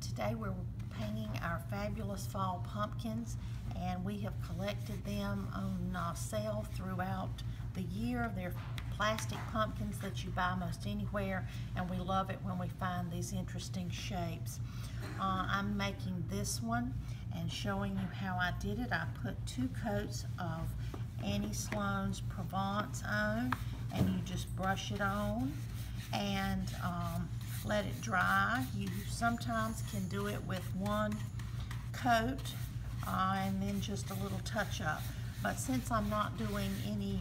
Today we're painting our fabulous fall pumpkins, and we have collected them on sale throughout the year. They're plastic pumpkins that you buy most anywhere, and we love it when we find these interesting shapes. I'm making this one and showing you how I did it. I put 2 coats of Annie Sloan's Provence on, and you just brush it on and let it dry. You sometimes can do it with 1 coat and then just a little touch up. But since I'm not doing any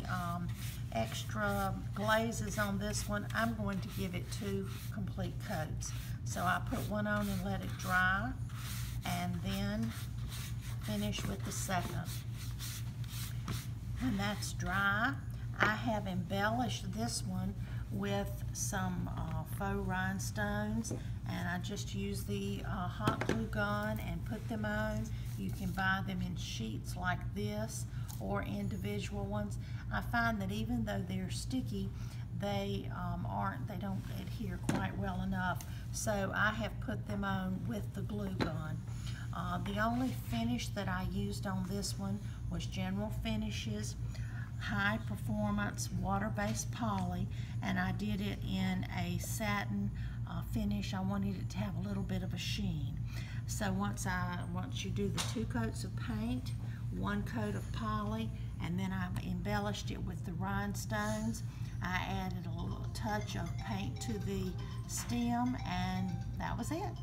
extra glazes on this one, I'm going to give it 2 complete coats. So I put 1 on and let it dry, and then finish with the second. When that's dry, I have embellished this one with some faux rhinestones, and I just use the hot glue gun and put them on. You can buy them in sheets like this or individual ones. I find that even though they're sticky, they don't adhere quite well enough, so I have put them on with the glue gun. The only finish that I used on this one was General Finishes High Performance Water-Based Poly, and I did it in a satin finish. I wanted it to have a little bit of a sheen. So once you do the 2 coats of paint, 1 coat of poly, and then I embellished it with the rhinestones, I added a little touch of paint to the stem, and that was it.